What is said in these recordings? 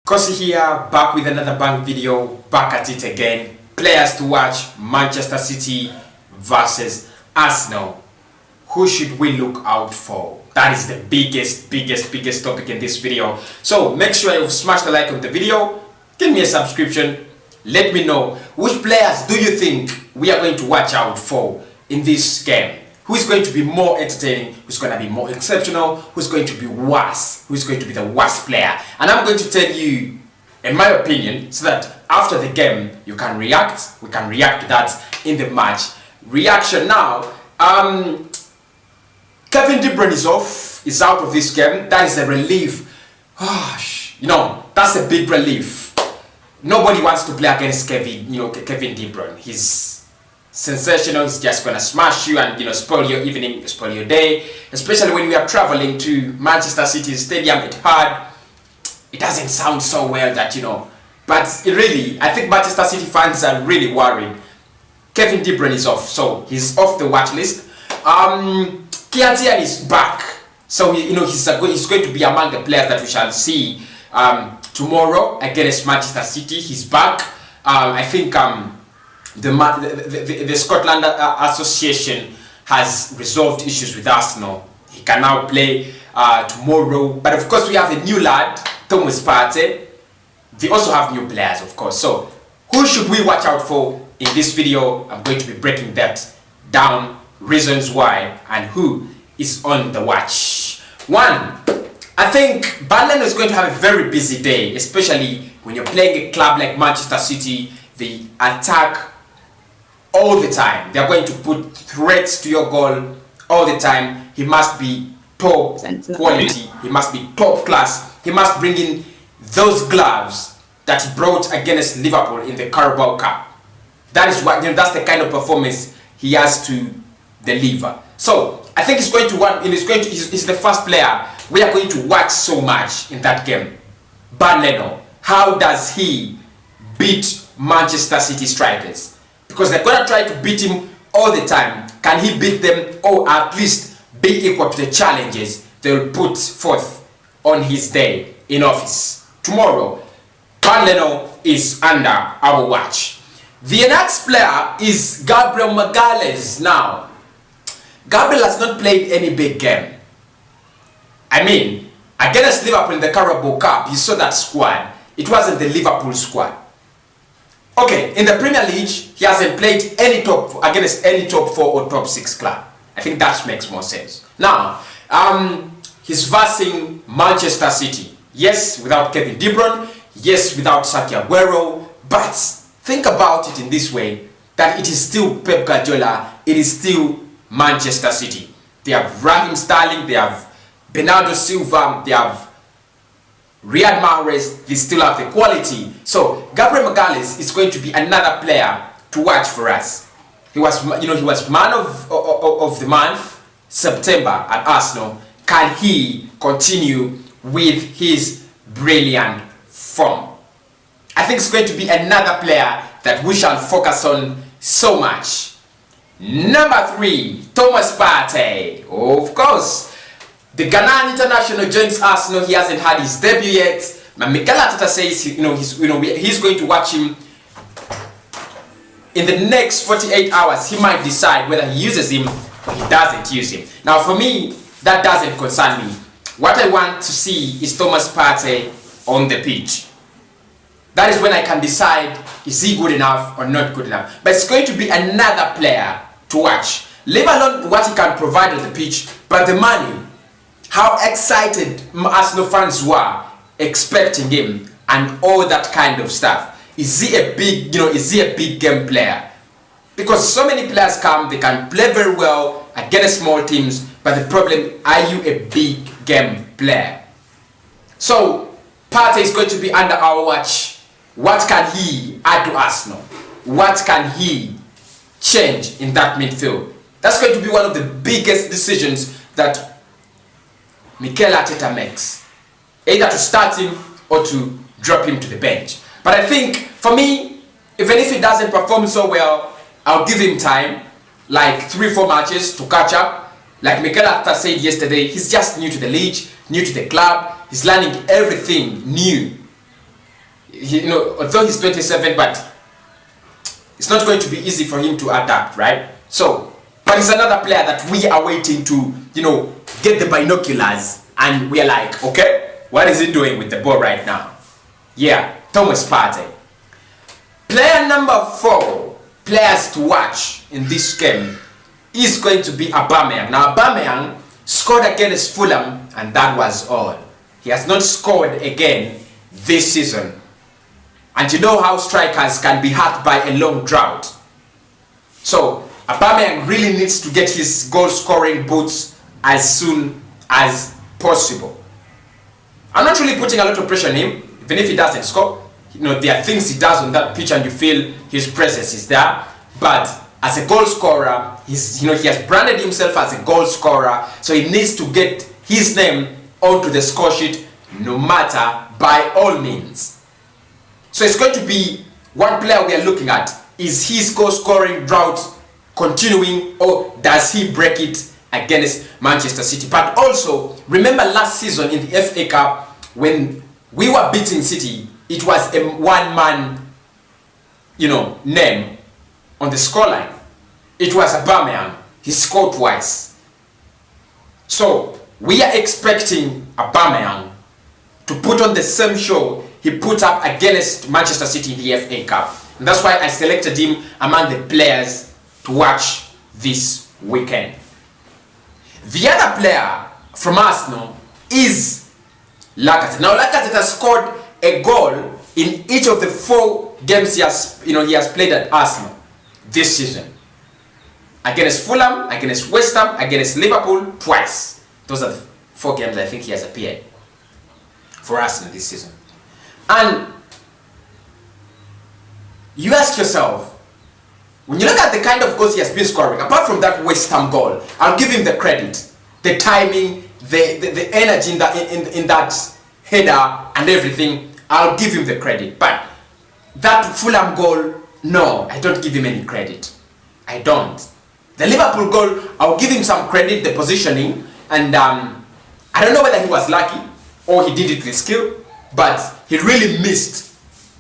Kosi here, back with another bank video, back at it again. Players to watch, Manchester City versus Arsenal. Who should we look out for? That is the biggest topic in this video. So make sure you've smashed a like on the video, give me a subscription, let me know which players do you think we are going to watch out for in this game. Who's going to be more entertaining, who's going to be more exceptional, who's going to be worse, who's going to be the worst player. And I'm going to tell you, in my opinion, so that after the game, you can react, we can react to that in the match. Reaction now, Kevin De Bruyne is out of this game. That is a relief. You know, that's a big relief. Nobody wants to play against Kevin De Bruyne. He's sensational. He's just gonna smash you and spoil your evening, spoil your day. Especially when we are traveling to Manchester City Stadium. It's hard. It doesn't sound so well that but really, I think Manchester City fans are really worried. Kevin De Bruyne is off, so he's off the watch list. Kian is back, so he's going to be among the players that we shall see tomorrow against Manchester City. He's back. I think the Scotland Association has resolved issues with Arsenal. He can now play tomorrow. But of course, we have a new lad, Thomas Partey. They also have new players, of course. So, who should we watch out for in this video? I'm going to be breaking that down, reasons why, and who is on the watch. One, I think Burnley is going to have a very busy day, especially when you're playing a club like Manchester City. They attack all the time. They are going to put threats to your goal all the time. He must be top quality. He must be top class. He must bring in those gloves that he brought against Liverpool in the Carabao Cup. That is what that's the kind of performance he has to deliver. So I think he's going to want. He's the first player we are going to watch so much in that game. Burnley, how does he beat Manchester City strikers? Because they're going to try to beat him all the time. Can he beat them, or at least be equal to the challenges they'll put forth on his day in office? Tomorrow, Burnley is under our watch. The next player is Gabriel Magalhaes. Now, Gabriel has not played any big game. I mean, against Liverpool in the Carabao Cup, you saw that squad. It wasn't the Liverpool squad. Okay, in the Premier League, he hasn't played against any top 4 or top 6 club. I think that makes more sense. Now, he's versing Manchester City. Yes, without Kevin De Bruyne. Yes, without Sergio Aguero. But think about it in this way, that it is still Pep Guardiola. It is still Manchester City. They have Raheem Sterling. They have Bernardo Silva. They have Riyad Mahrez. They still have the quality. So Gabriel Magalhaes is going to be another player to watch for us. He was, he was man of the month, September at Arsenal. Can he continue with his brilliant form? I think it's going to be another player that we shall focus on so much. Number 3, Thomas Partey. Of course, the Ghanaian international joins Arsenal. He hasn't had his debut yet. But Mikel Arteta says he's going to watch him in the next 48 hours. He might decide whether he uses him or he doesn't use him. Now, for me, that doesn't concern me. What I want to see is Thomas Partey on the pitch. That is when I can decide, is he good enough or not good enough. But it's going to be another player to watch. Leave alone what he can provide on the pitch, but the money. How excited Arsenal fans were expecting him and all that kind of stuff. Is he a big game player? Because so many players come, they can play very well against small teams, but the problem, are you a big game player? So Partey is going to be under our watch. What can he add to Arsenal? What can he change in that midfield? That's going to be one of the biggest decisions that Mikel Arteta makes, either to start him or to drop him to the bench. But I think, for me, even if he doesn't perform so well, I'll give him time, like 3-4 matches to catch up. Like Mikel Arteta said yesterday, he's just new to the league, new to the club. He's learning everything new. although he's 27, but it's not going to be easy for him to adapt, right? So, but he's another player that we are waiting to, get the binoculars, and we are like, okay, what is he doing with the ball right now? Yeah, Thomas Partey. Player number 4, players to watch in this game, is going to be Aubameyang. Now, Aubameyang scored against Fulham, and that was all. He has not scored again this season. And you know how strikers can be hurt by a long drought. So, Aubameyang really needs to get his goal-scoring boots as soon as possible. I'm not really putting a lot of pressure on him, even if he doesn't score. There are things he does on that pitch and you feel his presence is there. But as a goal scorer, he has branded himself as a goal scorer, so he needs to get his name onto the score sheet no matter, by all means. So it's going to be one player we are looking at. Is his goal scoring drought continuing, or does he break it against Manchester City? But also, remember last season in the FA Cup when we were beating City, it was a one-man, name on the scoreline. It was Aubameyang. He scored twice. So we are expecting Aubameyang to put on the same show he put up against Manchester City in the FA Cup. And that's why I selected him among the players to watch this weekend. The other player from Arsenal is Lacazette. Now Lacazette has scored a goal in each of the 4 games he has played at Arsenal this season. Against Fulham, against West Ham, against Liverpool, twice. Those are the 4 games I think he has appeared for Arsenal this season. And you ask yourself, when you look at the kind of goals he has been scoring, apart from that West Ham goal, I'll give him the credit, the timing, the energy in that header and everything. I'll give him the credit. But that Fulham goal, no, I don't give him any credit. I don't. The Liverpool goal, I'll give him some credit, the positioning, and I don't know whether he was lucky or he did it with skill, but he really missed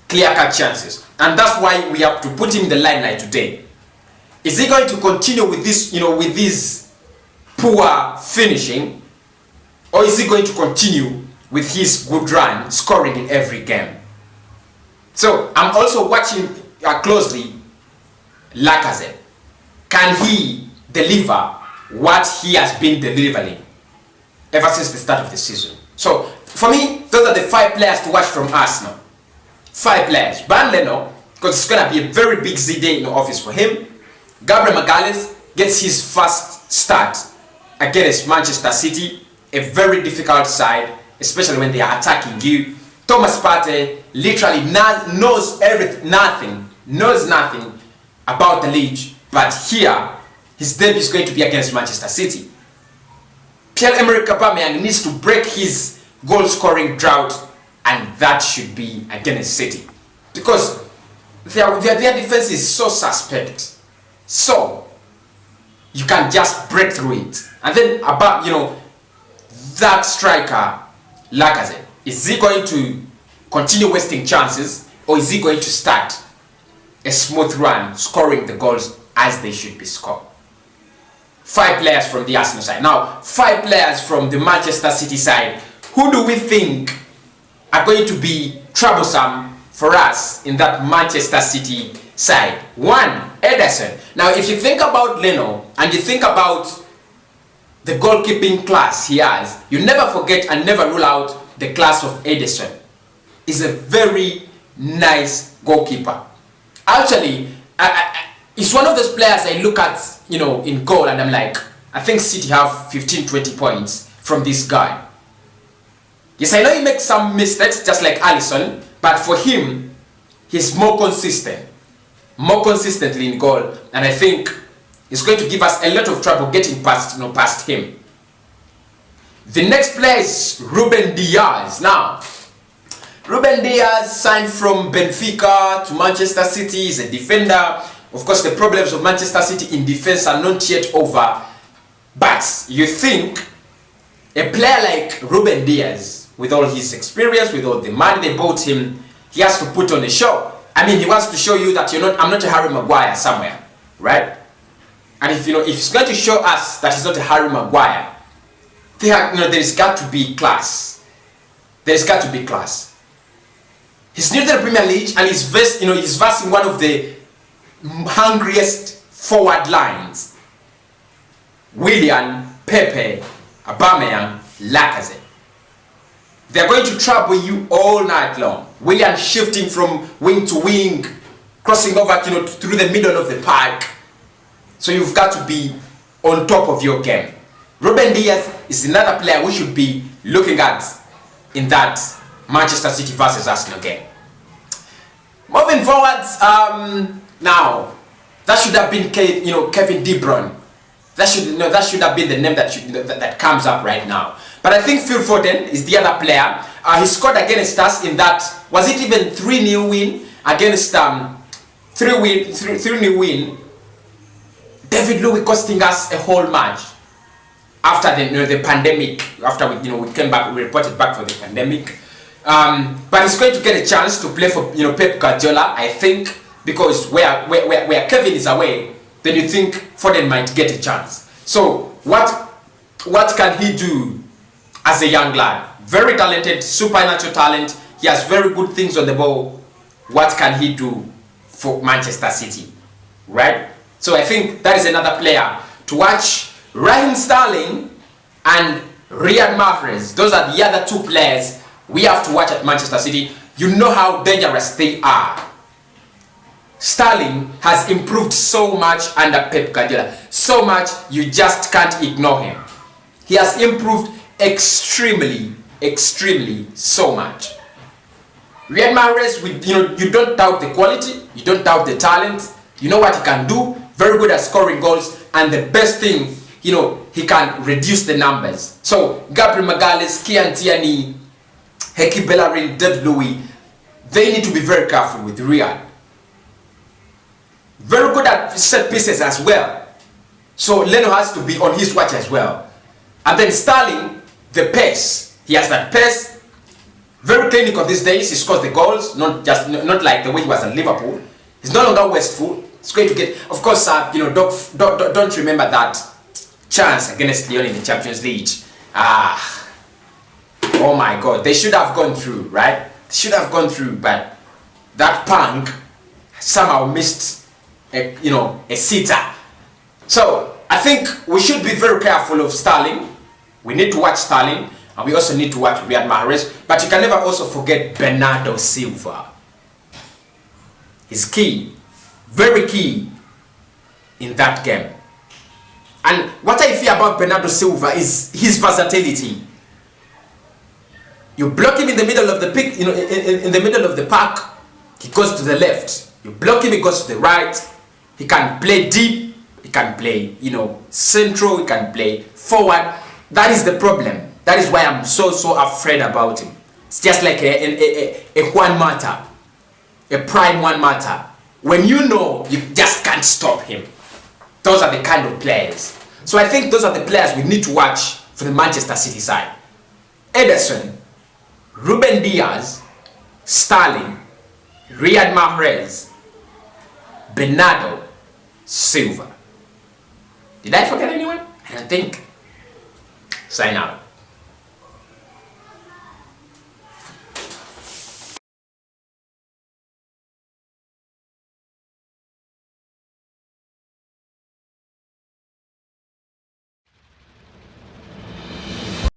clear-cut chances. And that's why we have to put him in the limelight today. Is he going to continue with this, with this poor finishing, or is he going to continue with his good run, scoring in every game? So I'm also watching closely Lacazette. Can he deliver what he has been delivering ever since the start of the season? So for me, those are the 5 players to watch from Arsenal. 5 players. Bernd Leno, because it's going to be a very big Z day in the office for him. Gabriel Magalhaes gets his first start against Manchester City, a very difficult side, especially when they are attacking you. Thomas Partey literally knows nothing about the league, but here his debut is going to be against Manchester City. Pierre-Emerick Aubameyang needs to break his goal-scoring drought, and that should be against City, because their defense is so suspect. So you can just break through it, and then that striker Lacazette, is he going to continue wasting chances, or is he going to start a smooth run, scoring the goals as they should be scored? 5 players from the Arsenal side. Now, 5 players from the Manchester City side. Who do we think are going to be troublesome for us in that Manchester City side? 1, Ederson. Now, if you think about Leno and you think about the goalkeeping class he has, you never forget and never rule out the class of Ederson. He's a very nice goalkeeper. Actually, he's one of those players I look at, in goal, and I'm like, I think City have 15-20 points from this guy. Yes, I know he makes some mistakes, just like Alisson, but for him, he's more consistently in goal, and I think it's going to give us a lot of trouble getting past him. The next player is Ruben Diaz. Now, Ruben Diaz signed from Benfica to Manchester City. He's a defender. Of course, the problems of Manchester City in defense are not yet over. But you think a player like Ruben Diaz, with all his experience, with all the money they bought him, he has to put on a show. I mean, he wants to show you that I'm not a Harry Maguire somewhere, right? And if he's going to show us that he's not a Harry Maguire, there's got to be class. There's got to be class. He's new to the Premier League and he's versing one of the hungriest forward lines. Willian, Pepe, Aubameyang, Lacazette. They're going to trouble you all night long. Willian shifting from wing to wing, crossing over through the middle of the park. So you've got to be on top of your game. Ruben Diaz is another player we should be looking at in that Manchester City versus Arsenal game. Moving forwards, now that should have been Kevin De Bruyne. That should have been the name that comes up right now. But I think Phil Foden is the other player. He scored against us in that, was it even 3-0 win against 3-0 win. David Luiz costing us a whole match after the pandemic. After we came back, we reported back for the pandemic. But he's going to get a chance to play for Pep Guardiola, I think, because where Kevin is away, then you think Foden might get a chance. So what can he do as a young lad? Very talented, supernatural talent. He has very good things on the ball. What can he do for Manchester City, right? So I think that is another player to watch. Raheem Sterling and Riyad Mahrez. Those are the other two players we have to watch at Manchester City. You know how dangerous they are. Sterling has improved so much under Pep Guardiola. So much you just can't ignore him. He has improved extremely so much. Riyad Mahrez, you don't doubt the quality, you don't doubt the talent. You know what he can do. Very good at scoring goals, and the best thing, he can reduce the numbers. So Gabriel Magalhaes, Kian Tierney, Heki Bellerin, David Luiz, they need to be very careful with Riyad. Very good at set pieces as well. So Leno has to be on his watch as well. And then Sterling, the pace. He has that pace. Very clinical these days. He scores the goals, not like the way he was at Liverpool. He's no longer wasteful. It's going to get, of course, don't remember that chance against Lyon in the Champions League. Oh my God, they should have gone through, right? They should have gone through, but that punk somehow missed a sitter. So I think we should be very careful of Sterling. We need to watch Sterling, and we also need to watch Riyad Mahrez. But you can never also forget Bernardo Silva. He's key, very key in that game. And what I fear about Bernardo Silva is his versatility. You block him in the middle of the pick, in the middle of the park, he goes to the left. You block him, he goes to the right. He can play deep, he can play, central, he can play forward. That is the problem. That is why I'm so afraid about him. It's just like a Juan Mata, a prime Juan Mata. When you just can't stop him. Those are the kind of players. So I think those are the players we need to watch for the Manchester City side. Ederson, Ruben Diaz, Sterling, Riyad Mahrez, Bernardo Silva. Did I forget anyone? I don't think. Sign out.